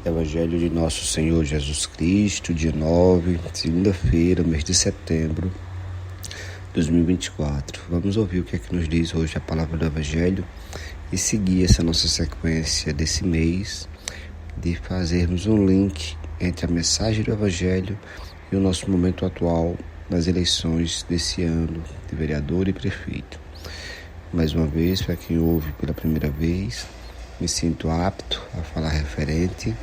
Evangelho de Nosso Senhor Jesus Cristo, dia 9, segunda-feira, mês de setembro de 2024. Vamos ouvir o que é que nos diz hoje a palavra do Evangelho e seguir essa nossa sequência desse mês de fazermos um link entre a mensagem do Evangelho e o nosso momento atual nas eleições desse ano de vereador e prefeito. Mais uma vez, para quem ouve pela primeira vez, me sinto apto a falar referente,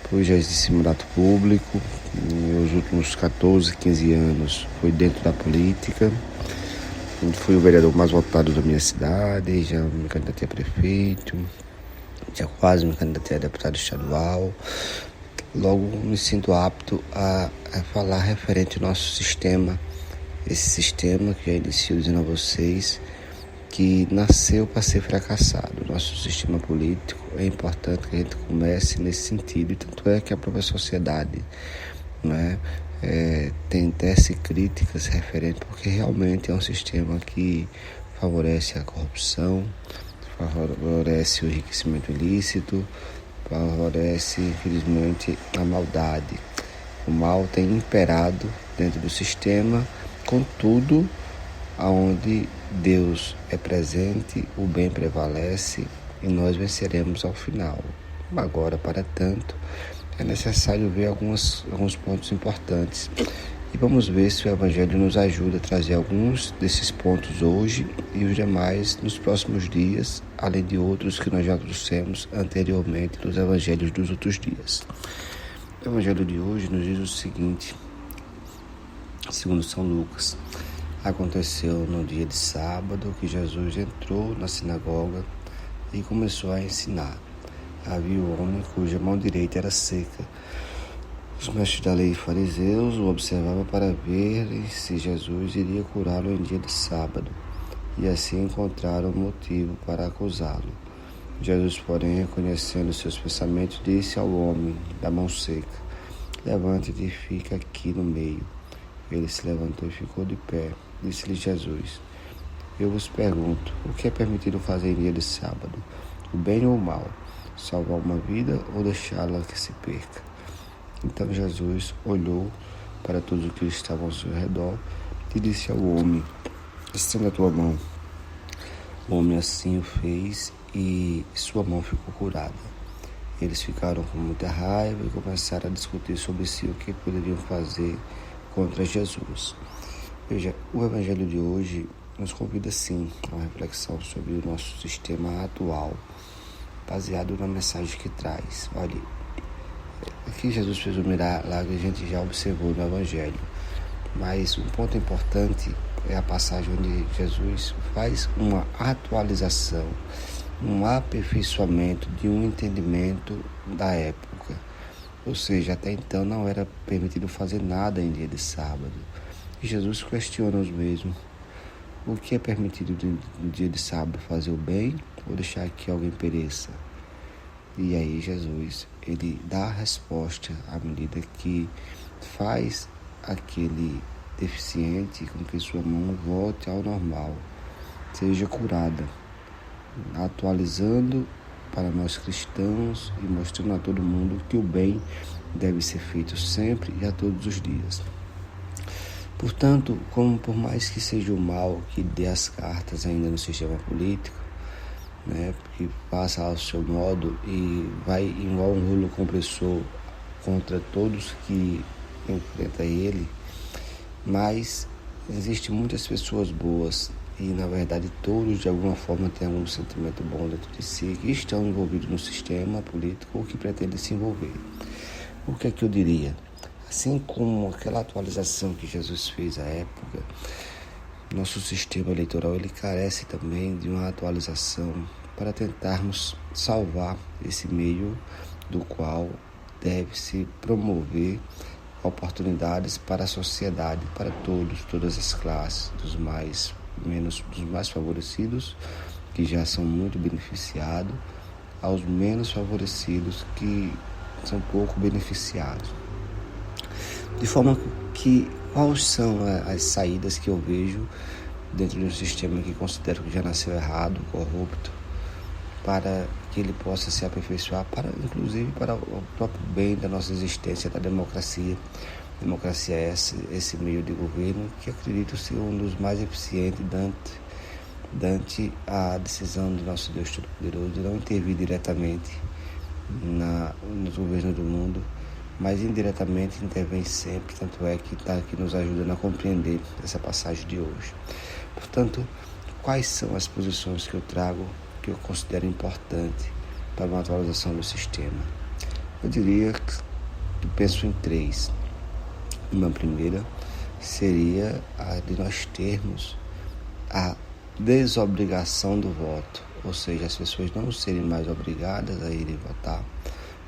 pois já existe mandato público. Nos últimos 14, 15 anos fui dentro da política, fui o vereador mais votado da minha cidade, já me candidatei a prefeito, já quase me candidatei a deputado estadual. Logo me sinto apto a falar referente ao nosso sistema, esse sistema que já inicio dizendo a vocês que nasceu para ser fracassado. Nosso sistema político, é importante que a gente comece nesse sentido, e tanto é que a própria sociedade tem tese críticas referente, porque realmente é um sistema que favorece a corrupção, favorece o enriquecimento ilícito, favorece, infelizmente, a maldade. O mal tem imperado dentro do sistema, contudo, aonde Deus é presente, o bem prevalece e nós venceremos ao final. Agora, para tanto, é necessário ver alguns pontos importantes. E vamos ver se o Evangelho nos ajuda a trazer alguns desses pontos hoje e os demais nos próximos dias, além de outros que nós já trouxemos anteriormente nos Evangelhos dos outros dias. O Evangelho de hoje nos diz o seguinte, segundo São Lucas: aconteceu no dia de sábado que Jesus entrou na sinagoga e começou a ensinar. Havia um homem cuja mão direita era seca. Os mestres da lei e fariseus o observavam para ver se Jesus iria curá-lo em dia de sábado, e assim encontraram motivo para acusá-lo. Jesus, porém, reconhecendo seus pensamentos, disse ao homem da mão seca: levante-te e fica aqui no meio. Ele se levantou e ficou de pé. Disse-lhe Jesus: eu vos pergunto, o que é permitido fazer em dia de sábado? O bem ou o mal? Salvar uma vida ou deixá-la que se perca? Então Jesus olhou para todos os que estavam ao seu redor e disse ao homem: estenda a tua mão. O homem assim o fez e sua mão ficou curada. Eles ficaram com muita raiva e começaram a discutir sobre si o que poderiam fazer contra Jesus. Veja, o Evangelho de hoje nos convida sim a uma reflexão sobre o nosso sistema atual, baseado na mensagem que traz. Olha, aqui Jesus fez um milagre, a gente já observou no Evangelho, mas um ponto importante é a passagem onde Jesus faz uma atualização, um aperfeiçoamento de um entendimento da época. Ou seja, até então não era permitido fazer nada em dia de sábado. E Jesus questiona os mesmos: o que é permitido no dia de sábado, fazer o bem ou deixar que alguém pereça? E aí Jesus, ele dá a resposta à medida que faz aquele deficiente com que sua mão volte ao normal, seja curada, atualizando para nós cristãos e mostrando a todo mundo que o bem deve ser feito sempre e a todos os dias. Portanto, como por mais que seja o mal que dê as cartas ainda no sistema político, que passa ao seu modo e vai igual um rolo compressor contra todos que enfrentam ele, mas existem muitas pessoas boas e, na verdade, todos de alguma forma têm algum sentimento bom dentro de si, que estão envolvidos no sistema político ou que pretendem se envolver. O que é que eu diria? Assim como aquela atualização que Jesus fez à época, nosso sistema eleitoral ele carece também de uma atualização para tentarmos salvar esse meio do qual deve-se promover oportunidades para a sociedade, para todos, todas as classes, dos mais favorecidos, que já são muito beneficiados, aos menos favorecidos, que são pouco beneficiados. De forma que, quais são as saídas que eu vejo dentro de um sistema que considero que já nasceu errado, corrupto, para que ele possa se aperfeiçoar para, inclusive, para o próprio bem da nossa existência, da democracia. A democracia é esse meio de governo que acredito ser um dos mais eficientes dante a decisão do nosso Deus Todo-Poderoso de não intervir diretamente nos governos do mundo, mas indiretamente intervém sempre, tanto é que está aqui nos ajudando a compreender essa passagem de hoje. Portanto, quais são as posições que eu trago, que eu considero importante para uma atualização do sistema? Eu diria que penso em três. Uma primeira seria a de nós termos a desobrigação do voto, ou seja, as pessoas não serem mais obrigadas a irem votar,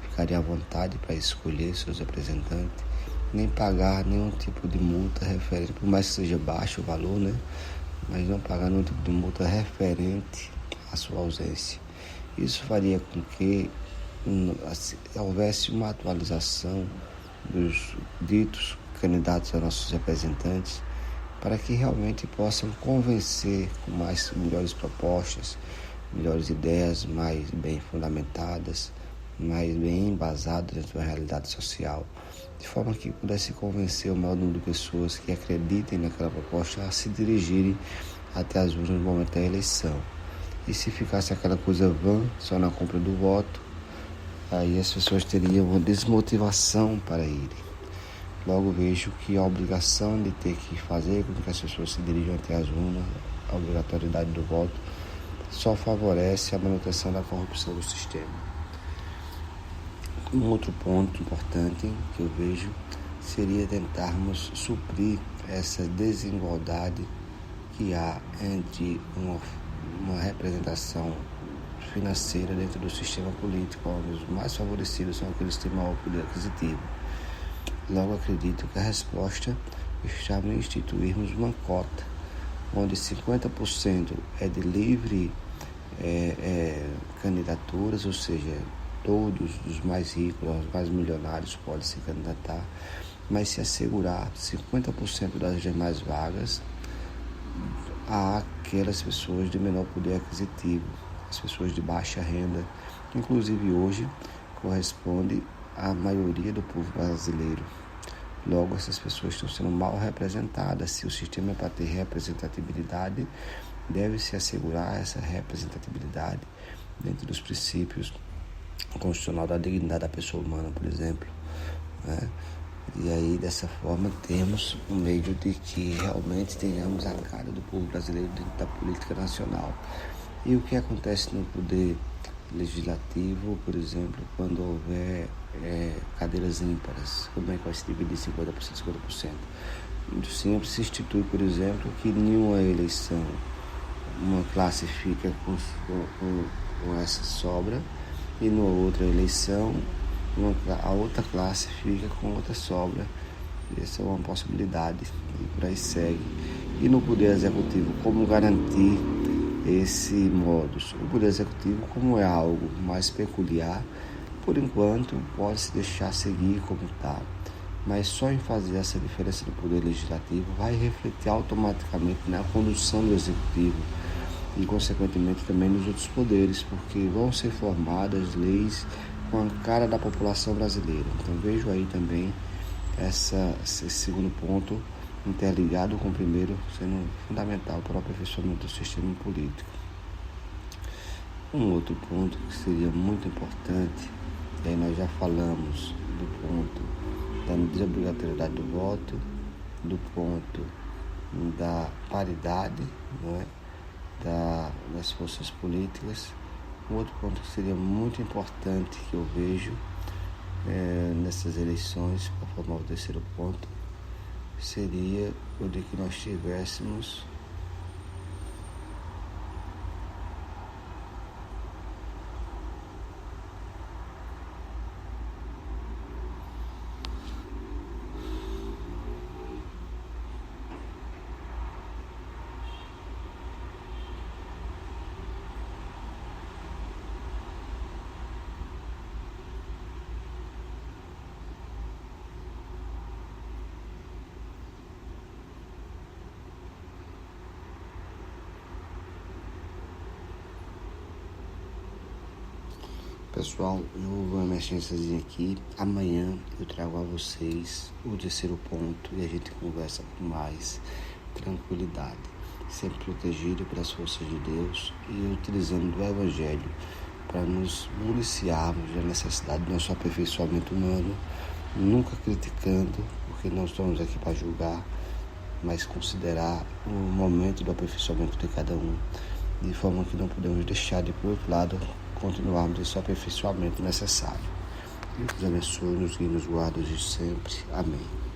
ficarem à vontade para escolher seus representantes, nem pagar nenhum tipo de multa referente, por mais que seja baixo o valor, né? Mas não pagar nenhum tipo de multa referente à sua ausência. Isso faria com que houvesse uma atualização dos ditos candidatos a nossos representantes, para que realmente possam convencer com melhores propostas, melhores ideias, mais bem fundamentadas, mais bem embasadas dentro da realidade social, de forma que pudesse convencer o maior número de pessoas que acreditem naquela proposta a se dirigirem até as urnas no momento da eleição. E se ficasse aquela coisa vã, só na compra do voto, aí as pessoas teriam uma desmotivação para irem. Logo vejo que a obrigação de ter que fazer com que as pessoas se dirijam até as urnas, a obrigatoriedade do voto, só favorece a manutenção da corrupção do sistema. Um outro ponto importante que eu vejo seria tentarmos suprir essa desigualdade que há entre uma representação financeira dentro do sistema político, onde os mais favorecidos são aqueles que têm maior poder aquisitivo. Logo acredito que a resposta está em instituirmos uma cota, onde 50% é de livre candidaturas, ou seja, todos os mais ricos, os mais milionários podem se candidatar, mas se assegurar 50% das demais vagas àquelas pessoas de menor poder aquisitivo, as pessoas de baixa renda, que inclusive hoje corresponde à maioria do povo brasileiro. Logo, essas pessoas estão sendo mal representadas. Se o sistema é para ter representatividade, deve-se assegurar essa representatividade dentro dos princípios constitucional da dignidade da pessoa humana, por exemplo, né? E aí, dessa forma, temos um meio de que realmente tenhamos a cara do povo brasileiro dentro da política nacional. E o que acontece no poder legislativo, por exemplo, quando houver cadeiras ímpares, como é que vai se dividir 50%, 50%? Muito simples, se institui, por exemplo, que em uma eleição uma classe fica com essa sobra e numa outra eleição a outra classe fica com outra sobra. Essa é uma possibilidade e por aí segue. E no Poder Executivo, como garantir esse modus? O Poder Executivo, como é algo mais peculiar, por enquanto pode-se deixar seguir como está, mas só em fazer essa diferença do Poder Legislativo vai refletir automaticamente na condução do Executivo e, consequentemente, também nos outros poderes, porque vão ser formadas leis com a cara da população brasileira. Então vejo aí também esse segundo ponto interligado com o primeiro, sendo fundamental para o aperfeiçoamento do sistema político. Um outro ponto que seria muito importante, e aí nós já falamos do ponto da desobrigatoriedade do voto, do ponto da paridade, não é? das forças políticas. Um outro ponto que seria muito importante que eu vejo nessas eleições, para formar o terceiro ponto, seria o de que nós tivéssemos pessoal, eu vou uma emergênciazinha aqui. Amanhã eu trago a vocês o terceiro ponto e a gente conversa com mais tranquilidade, sempre protegido pelas forças de Deus e utilizando do Evangelho para nos municiarmos da necessidade do nosso aperfeiçoamento humano, nunca criticando, porque não estamos aqui para julgar, mas considerar o momento do aperfeiçoamento de cada um, de forma que não podemos deixar de, por outro lado, continuarmos esse aperfeiçoamento necessário. Deus nos abençoe, nos guie, nos guarde hoje e sempre. Amém.